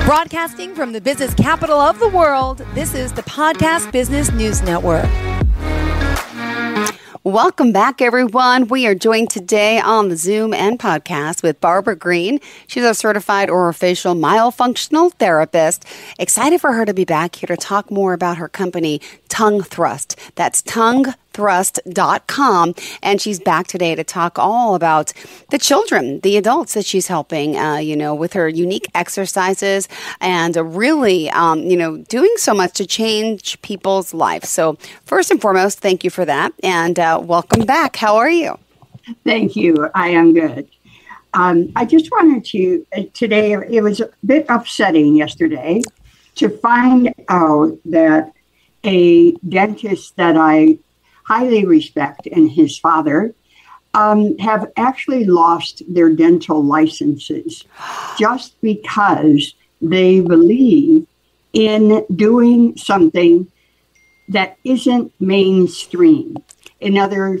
Broadcasting from the business capital of the world, this is the Podcast Business News Network. Welcome back, everyone. We are joined today on the Zoom and podcast with Barbara Greene. She's a certified orofacial myofunctional therapist. Excited for her to be back here to talk more about her company, Tongue Thrust. That's tonguethrust.com. And she's back today to talk all about the children, the adults that she's helping, with her unique exercises and really, doing so much to change people's lives. So first and foremost, thank you for that. And welcome back. How are you? Thank you. I am good. I just wanted to, today, it was a bit upsetting yesterday to find out that a dentist that I highly respect and his father have actually lost their dental licenses just because they believe in doing something that isn't mainstream. In other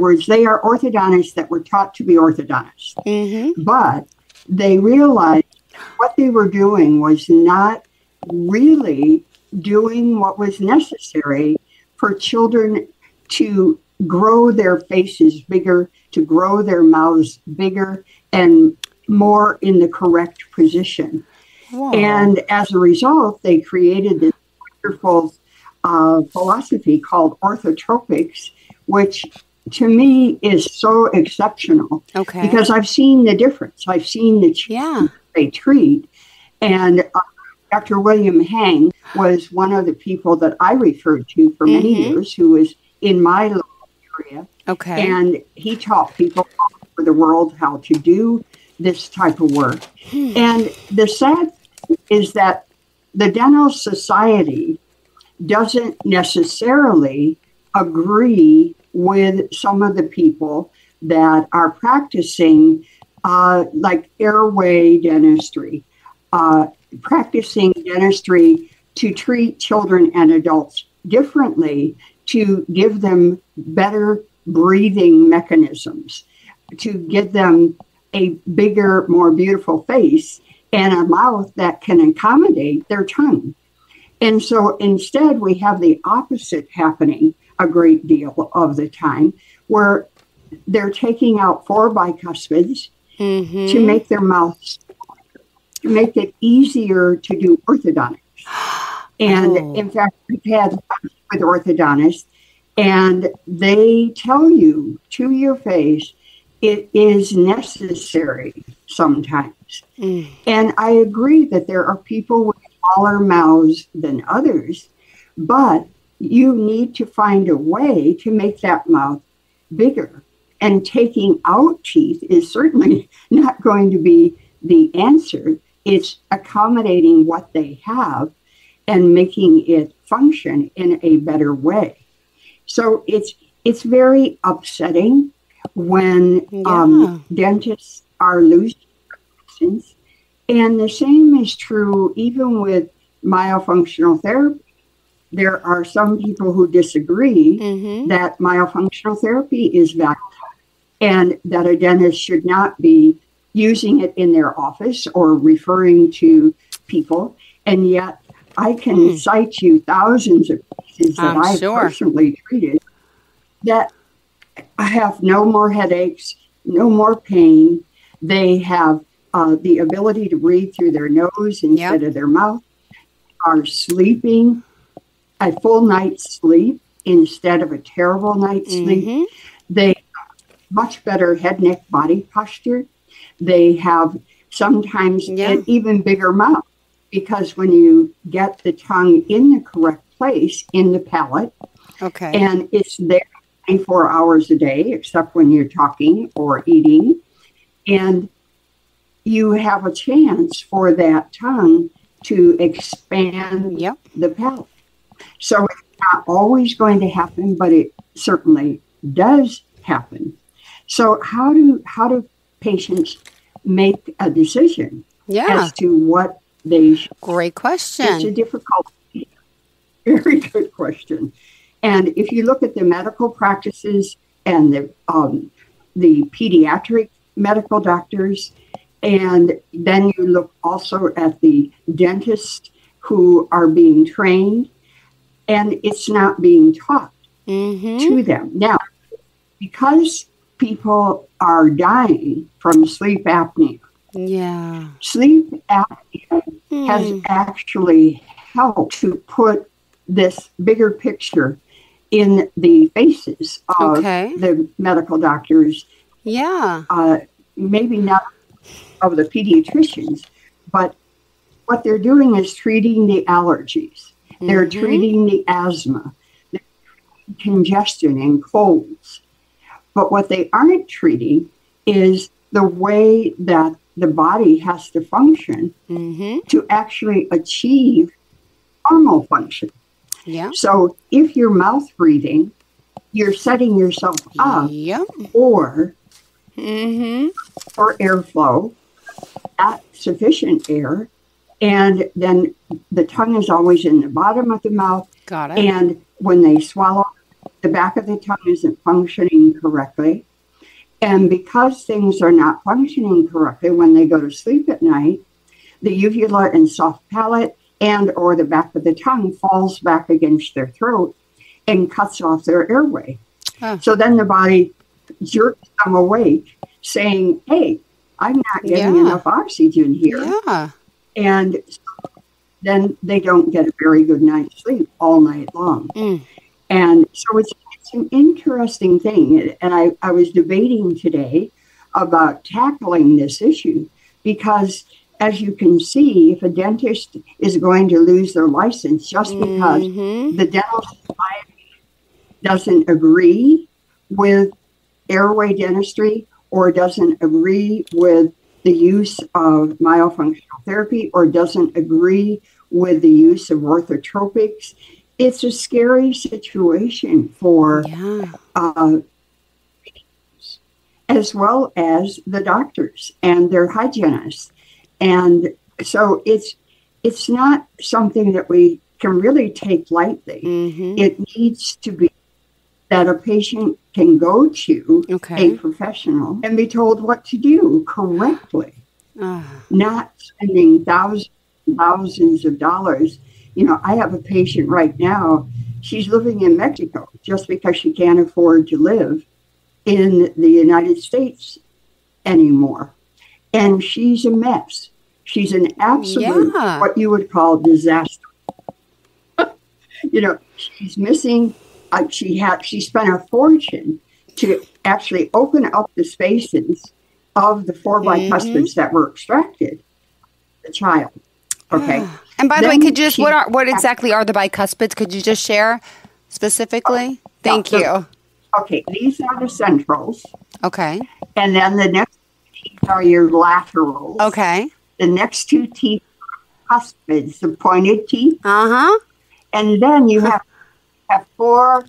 words, they are orthodontists that were taught to be orthodontists. Mm-hmm. But they realized what they were doing was not really doing what was necessary for children to grow their faces bigger, to grow their mouths bigger and more in the correct position. Wow. And as a result, they created this wonderful philosophy called orthotropics, which to me is so exceptional. Okay. Because I've seen the difference. I've seen the change they treat. And Dr. William Hang was one of the people that I referred to for many years, who was in my local area. Okay. And he taught people all over the world how to do this type of work. And the sad thing is that the Dental Society doesn't necessarily agree with some of the people that are practicing like airway dentistry, practicing dentistry to treat children and adults differently, to give them better breathing mechanisms, to give them a bigger, more beautiful face and a mouth that can accommodate their tongue. And so instead, we have the opposite happening a great deal of the time, where they're taking out 4 bicuspids to make their mouth smaller, to make it easier to do orthodontics. And in fact, we've had lunch with orthodontists, and they tell you to your face, it is necessary sometimes. And I agree that there are people with smaller mouths than others, but you need to find a way to make that mouth bigger. And taking out teeth is certainly not going to be the answer. It's accommodating what they have and making it function in a better way. So it's very upsetting when dentists are losing license. And the same is true even with myofunctional therapy. There are some people who disagree that myofunctional therapy is valuable and that a dentist should not be using it in their office or referring to people. And yet I can cite you thousands of cases that I've personally treated that have no more headaches, no more pain. They have the ability to breathe through their nose instead of their mouth, are sleeping a full night's sleep instead of a terrible night's sleep. They have much better head, neck, body posture. They have sometimes an even bigger mouth, because when you get the tongue in the correct place in the palate, and it's there 24 hours a day, except when you're talking or eating, and you have a chance for that tongue to expand the palate. So it's not always going to happen, but it certainly does happen. So how do patients make a decision as to what they should? Great question. It's a difficult, very good question. And if you look at the medical practices and the the pediatric medical doctors, and then you look also at the dentists who are being trained, and it's not being taught to them. Now, because people are dying from sleep apnea, sleep apnea has actually helped to put this bigger picture in the faces of the medical doctors. Maybe not of the pediatricians, but what they're doing is treating the allergies. They're treating the asthma, congestion and colds. But what they aren't treating is the way that the body has to function to actually achieve normal function. So if you're mouth breathing, you're setting yourself up for airflow, not sufficient air, and then the tongue is always in the bottom of the mouth. And when they swallow, the back of the tongue isn't functioning correctly. And because things are not functioning correctly when they go to sleep at night, the uvula and soft palate and or the back of the tongue falls back against their throat and cuts off their airway. So then the body jerks them awake, saying, hey, I'm not getting enough oxygen here. And then they don't get a very good night's sleep all night long. And so it's an interesting thing. And I was debating today about tackling this issue because, as you can see, if a dentist is going to lose their license just because the dental society doesn't agree with airway dentistry or doesn't agree with the use of myofunctional therapy or doesn't agree with the use of orthotropics, it's a scary situation for as well as the doctors and their hygienists. And so it's not something that we can really take lightly. It needs to be that a patient can go to a professional and be told what to do correctly, not spending thousands of dollars. You know, I have a patient right now, she's living in Mexico just because she can't afford to live in the United States anymore. And she's a mess. She's an absolute, what you would call disaster. You know, she's missing, she spent a fortune to actually open up the spaces of the 4 bicuspids that were extracted, the child. Okay. And by the way, could you just, what exactly are the bicuspids? Could you just share specifically? Thank you. Okay, these are the centrals. Okay. And then the next teeth are your laterals. Okay. The next 2 teeth are cuspids, the pointed teeth. And then you have 4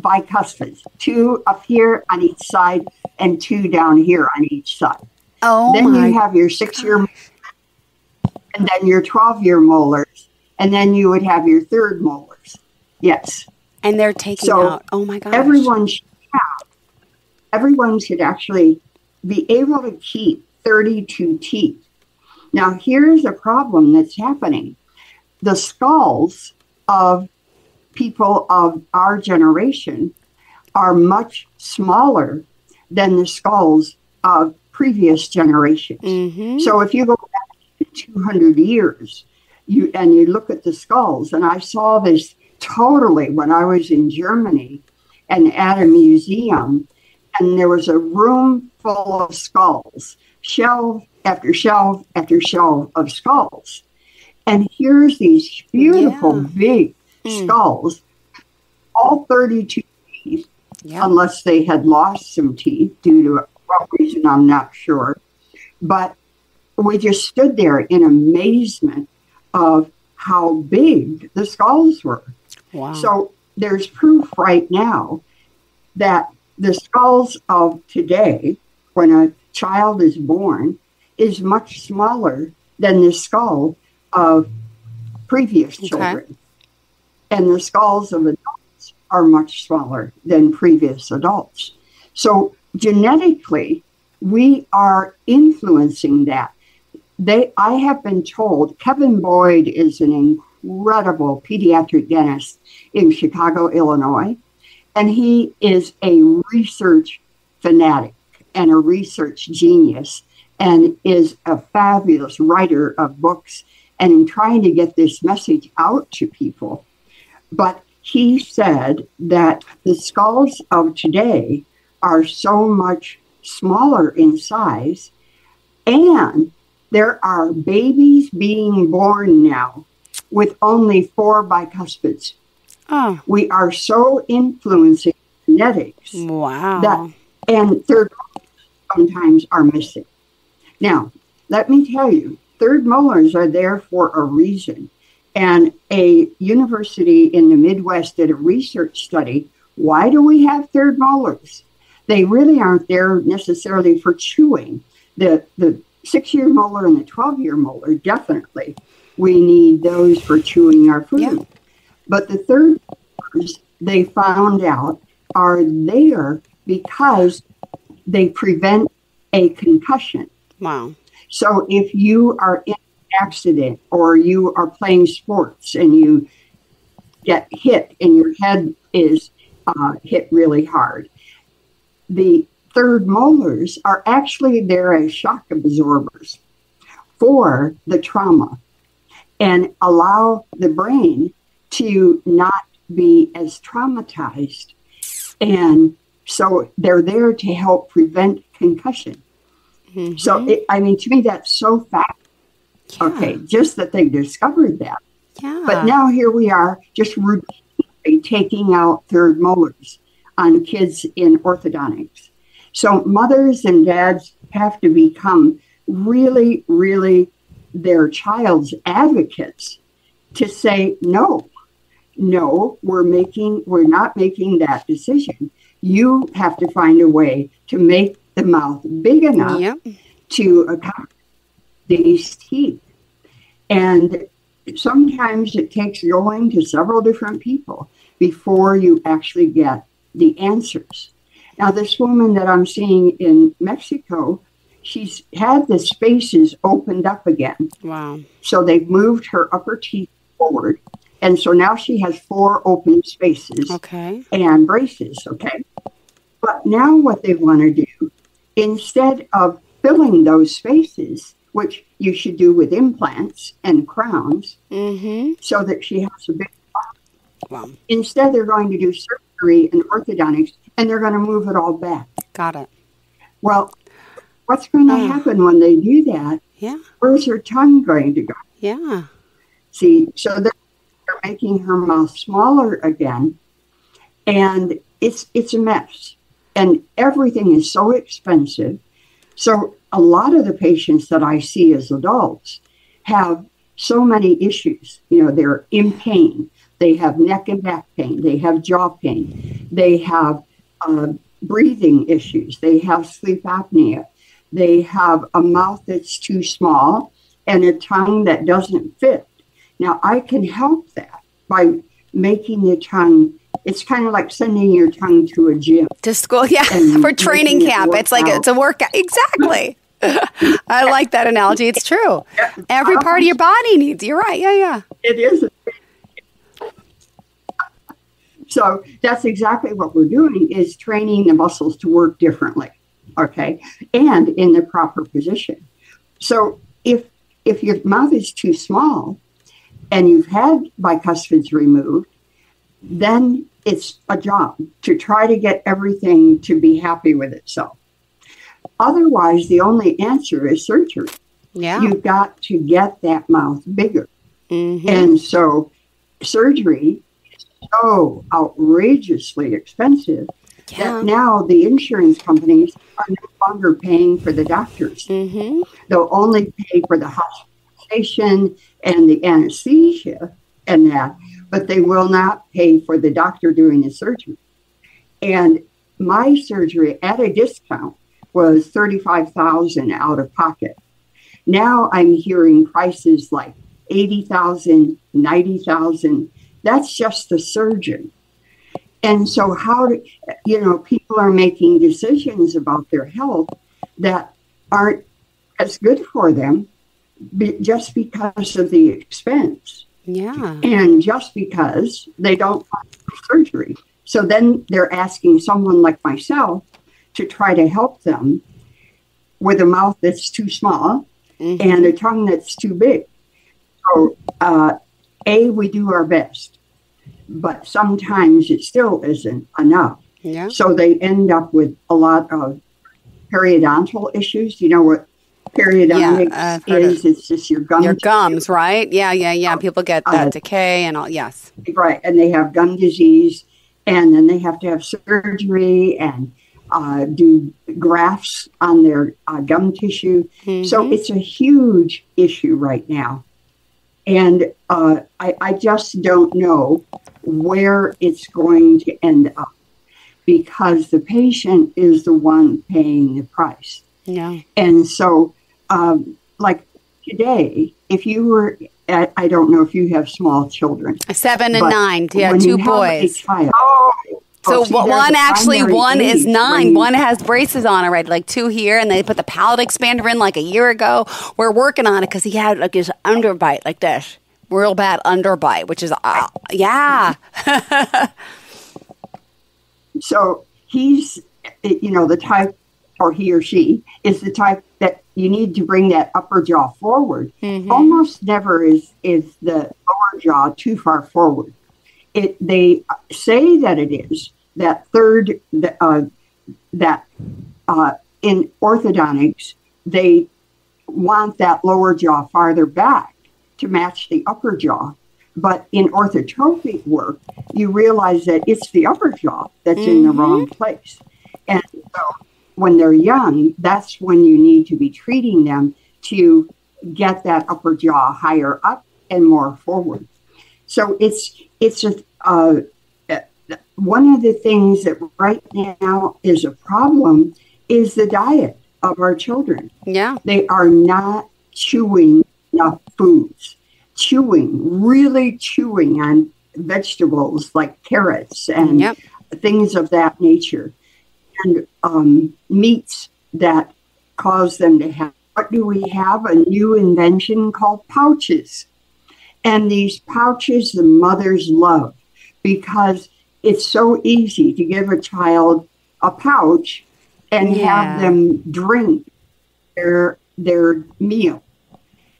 bicuspids, 2 up here on each side and 2 down here on each side. Then you have your 6-year and then your 12-year molars, and then you would have your 3rd molars. Yes. And they're taking out, oh my gosh. Everyone should actually be able to keep 32 teeth. Now, here's a problem that's happening. The skulls of people of our generation are much smaller than the skulls of previous generations. So if you go back 200 years, you look at the skulls, and I saw this totally when I was in Germany and at a museum, and there was a room full of skulls, shelf after shelf after shelf of skulls. And here's these beautiful big skulls, all 32 teeth, unless they had lost some teeth due to what reason, I'm not sure. But we just stood there in amazement of how big the skulls were. Wow. So there's proof right now that the skulls of today, when a child is born, is much smaller than the skull of previous children. And the skulls of adults are much smaller than previous adults. So genetically, we are influencing that. I have been told, Kevin Boyd is an incredible pediatric dentist in Chicago, Illinois, and he is a research fanatic and a research genius and is a fabulous writer of books and in trying to get this message out to people. But he said that the skulls of today are so much smaller in size, and there are babies being born now with only 4 bicuspids. Oh. We are so influencing genetics. Wow. And third sometimes are missing. Now, let me tell you, third molars are there for a reason. And a university in the Midwest did a research study. Why do we have third molars? They really aren't there necessarily for chewing. The 6-year molar and the 12-year molar, definitely. We need those for chewing our food. Yeah. But the third molars, they found out, are there because they prevent a concussion. Wow. So if you are in an accident or you are playing sports and you get hit and your head is hit really hard, the third molars are actually there as shock absorbers for the trauma and allow the brain to not be as traumatized. And so they're there to help prevent concussion. Mm-hmm. So, to me, that's so fast. Yeah. Okay, just that they discovered that. Yeah. But now here we are just routinely taking out third molars on kids in orthodontics. So mothers and dads have to become really, really their child's advocates to say, no, we're not making that decision. You have to find a way to make the mouth big enough to accommodate these teeth. And sometimes it takes going to several different people before you actually get the answers. Now, this woman that I'm seeing in Mexico, she's had the spaces opened up again. Wow. So they've moved her upper teeth forward. And so now she has 4 open spaces and braces, okay? But now what they want to do, instead of filling those spaces, which you should do with implants and crowns, so that she has a big mouth. Wow. Instead, they're going to do surgery and orthodontics, and they're going to move it all back. Got it. Well, what's going to happen when they do that? Yeah. Where's her tongue going to go? Yeah. See, so they're making her mouth smaller again, and it's a mess. And everything is so expensive. So a lot of the patients that I see as adults have so many issues. They're in pain. They have neck and back pain. They have jaw pain. They have breathing issues. They have sleep apnea. They have a mouth that's too small and a tongue that doesn't fit. Now, I can help that by making the tongue. It's kind of like sending your tongue to a gym. To school, for training camp. It's like it's a workout. Exactly. I like that analogy. It's true. Every part of your body needs. You're right. Yeah. It is. So that's exactly what we're doing, is training the muscles to work differently, okay, and in the proper position. So if your mouth is too small and you've had bicuspids removed, then it's a job to try to get everything to be happy with itself. Otherwise, the only answer is surgery. Yeah. You've got to get that mouth bigger. And so surgery is so outrageously expensive that now the insurance companies are no longer paying for the doctors. They'll only pay for the hospitalization and the anesthesia and that, but they will not pay for the doctor doing the surgery. And my surgery at a discount was $35,000 out of pocket. Now I'm hearing prices like $80,000, $90,000. That's just the surgeon. And so people are making decisions about their health that aren't as good for them just because of the expense. Yeah. And just because they don't want surgery. So then they're asking someone like myself to try to help them with a mouth that's too small and a tongue that's too big. So, we do our best, but sometimes it still isn't enough. Yeah. So they end up with a lot of periodontal issues. You know what periodontics is? It's just your gums. Your gums, right? Yeah. People get that decay and all. Yes. Right. And they have gum disease, and then they have to have surgery and do grafts on their gum tissue. So it's a huge issue right now. And I just don't know where it's going to end up, because the patient is the one paying the price. Yeah. And so, like today, if you were, I don't know if you have small children. 7 and 9. Yeah, 2 boys. So one is 9. One has braces on already, like 2 here, and they put the palate expander in like a year ago. We're working on it because he had like his underbite like this, real bad underbite, which is yeah. So he's, the type, or he or she is the type that you need to bring that upper jaw forward. Almost never is the lower jaw too far forward. They say that it is that third, that in orthodontics, they want that lower jaw farther back to match the upper jaw. But in orthotropic work, you realize that it's the upper jaw that's in the wrong place. And so when they're young, that's when you need to be treating them to get that upper jaw higher up and more forward. So it's one of the things that right now is a problem is the diet of our children. Yeah. They are not chewing enough foods, really chewing on vegetables like carrots and things of that nature, and meats that cause them to have. What do we have? A new invention called pouches. And these pouches the mothers love, because it's so easy to give a child a pouch and have them drink their meal.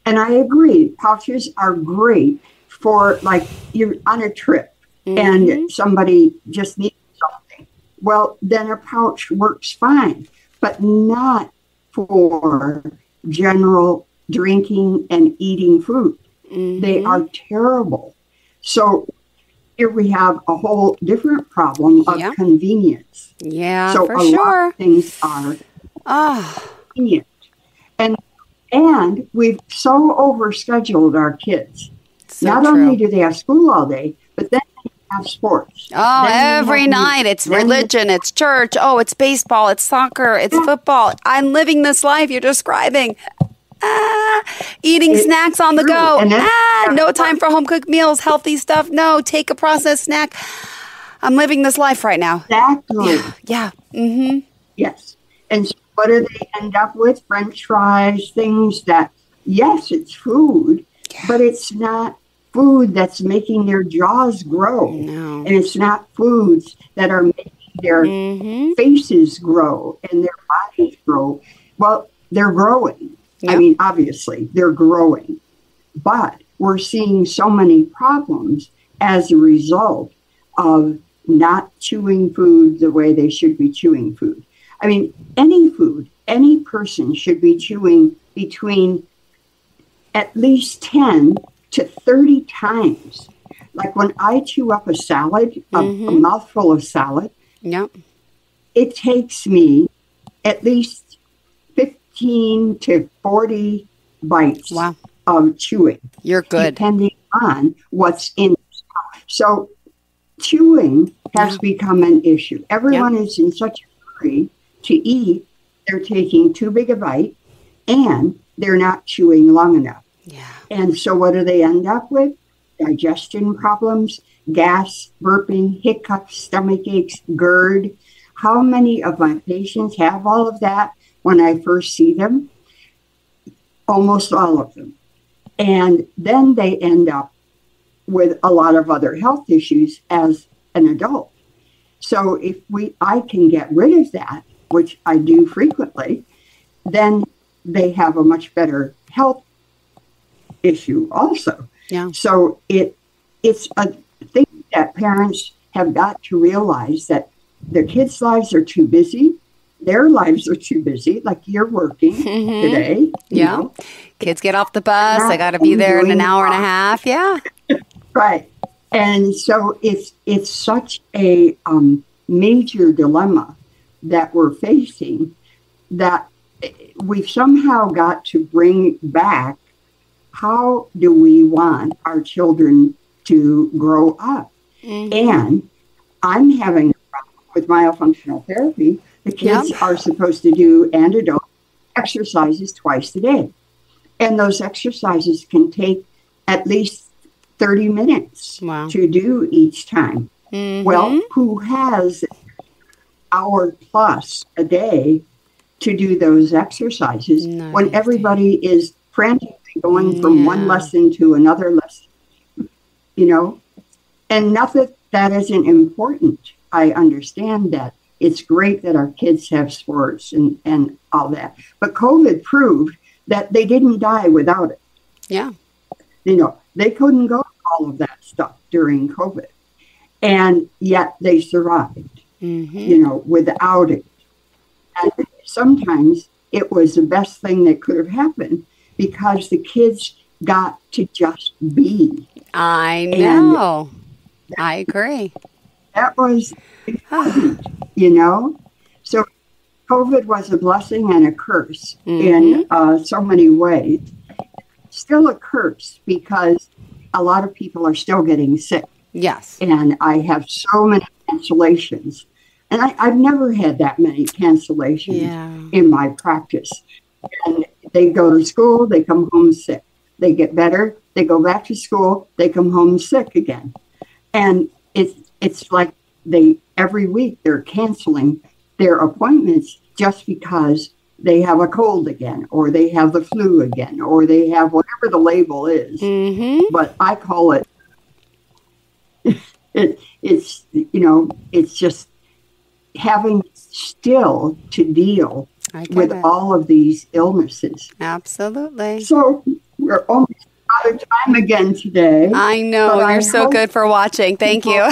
And I agree, pouches are great for, like, you're on a trip and somebody just needs something. Well, then a pouch works fine, but not for general drinking and eating food. They are terrible. So here we have a whole different problem of convenience. Yeah, so for a sure. lot of things are convenient. And we've so overscheduled our kids. So Not only do they have school all day, but then they have sports. Oh, every night. It's religion, it's church. Oh, it's baseball, it's soccer, it's football. I'm living this life you're describing. Eating snacks on the go. No time for home cooked meals, healthy stuff. No, take a processed snack. I'm living this life right now. Exactly. Yeah. Yes. And so what do they end up with? French fries, things that, yes, it's food, but it's not food that's making their jaws grow. No. And it's not foods that are making their faces grow and their bodies grow. Well, they're growing. I mean, obviously, they're growing. But we're seeing so many problems as a result of not chewing food the way they should be chewing food. I mean, any food, any person should be chewing between at least 10 to 30 times. Like when I chew up a salad, a mouthful of salad, it takes me at least 15 to 40 bites of chewing. You're good. Depending on what's in it. So chewing has become an issue. Everyone is in such a hurry to eat. They're taking too big a bite and they're not chewing long enough. Yeah. And so what do they end up with? digestion problems, gas, burping, hiccups, stomach aches, GERD. How many of my patients have all of that when I first see them? Almost all of them. And then they end up with a lot of other health issues as an adult. So if I can get rid of that, which I do frequently, then they have a much better health issue also. Yeah. So it's a thing that parents have got to realize, that their kids' lives are too busy. Their lives are too busy, like you're working today. Yeah. Know. Kids get off the bus. I got to be there in an hour and a half. Yeah. Right. And so it's such a major dilemma that we're facing, that we've somehow got to bring back, how do we want our children to grow up? And I'm having a problem with myofunctional therapy. The kids are supposed to do, and adults, exercises twice a day. And those exercises can take at least 30 minutes to do each time. Well, who has an hour plus a day to do those exercises when everybody is frantically going from one lesson to another lesson? You know, and not that isn't important. I understand that. It's great that our kids have sports and all that. But COVID proved that they didn't die without it. Yeah. You know, they couldn't go all of that stuff during COVID. And yet they survived, you know, without it. And sometimes it was the best thing that could have happened, because the kids got to just be. I know. I agree. That was important, you know. So COVID was a blessing and a curse in so many ways. Still a curse, because a lot of people are still getting sick. Yes. And I have so many cancellations. And I've never had that many cancellations in my practice. And they go to school, they come home sick. They get better, they go back to school, they come home sick again. And it's like every week they're canceling their appointments just because they have a cold again, or they have the flu again, or they have whatever the label is. But I call it, it's, you know, it's just having still to deal with all of these illnesses. Absolutely. So we're almost out of time again today. I know. You're so good for watching. Thank you.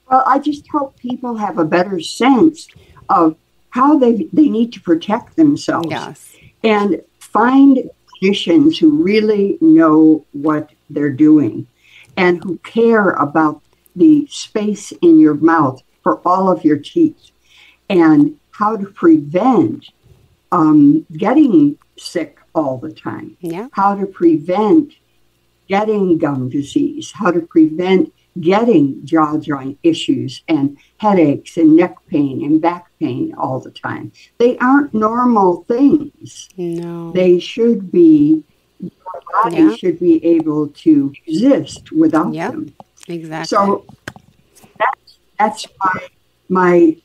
Well, I just hope people have a better sense of how they need to protect themselves. Yes. And find clinicians who really know what they're doing and who care about the space in your mouth for all of your teeth, and how to prevent getting sick all the time. Yeah. How to prevent getting gum disease, how to prevent getting jaw joint issues and headaches and neck pain and back pain all the time. They aren't normal things. No. They should be, your body should be able to exist without them. Exactly. So that's my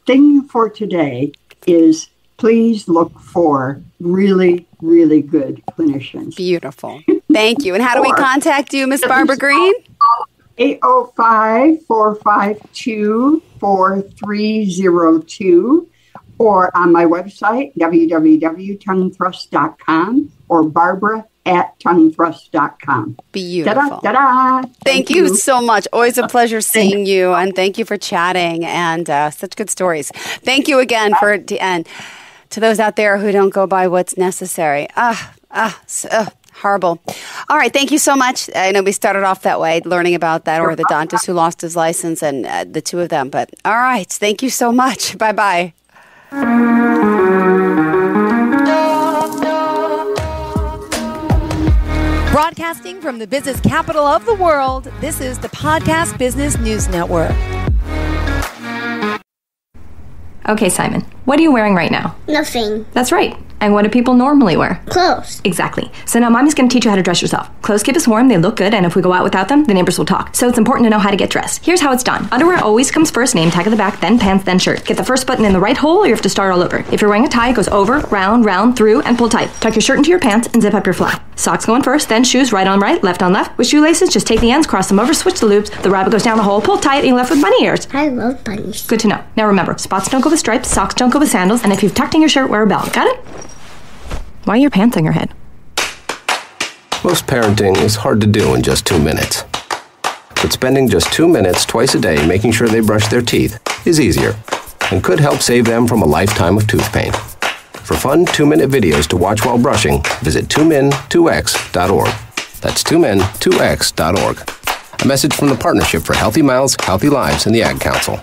thing for today is, please look for really, really good clinicians. Beautiful. Thank you. And how do we contact you, Miss Barbara Greene? 805-452-4302, or on my website, www.tonguethrust.com, or barbara@tonguethrust.com. Beautiful. Ta-da. Thank you so much. Always a pleasure seeing you, and thank you for chatting, and such good stories. Thank you again and to those out there who don't go by what's necessary. Horrible. All right. Thank you so much. I know we started off that way, learning about that, or the dentist who lost his license, and the two of them. But all right. Thank you so much. Bye-bye. Broadcasting from the business capital of the world, this is the Podcast Business News Network. Okay, Simon, what are you wearing right now? Nothing. That's right. And what do people normally wear? Clothes. Exactly. So now Mommy's going to teach you how to dress yourself. Clothes keep us warm, they look good, and if we go out without them, the neighbors will talk. So it's important to know how to get dressed. Here's how it's done. Underwear always comes first, name tag at the back, then pants, then shirt. Get the first button in the right hole or you have to start all over. If you're wearing a tie, it goes over, round, through, and pull tight. Tuck your shirt into your pants and zip up your fly. Socks going first, then shoes right on right, left on left. With shoelaces, just take the ends, cross them over, switch the loops. The rabbit goes down the hole, pull tight, and you're left with bunny ears. I love bunnies. Good to know. Now remember, spots don't go with stripes, socks don't go with sandals, and if you've tucked in your shirt, wear a belt. Got it? Why are your pants on your head? Most parenting is hard to do in just 2 minutes. But spending just 2 minutes twice a day making sure they brush their teeth is easier and could help save them from a lifetime of tooth pain. For fun 2-minute videos to watch while brushing, visit 2min2x.org. That's 2min2x.org. A message from the Partnership for Healthy Mouths, Healthy Lives, and the Ad Council.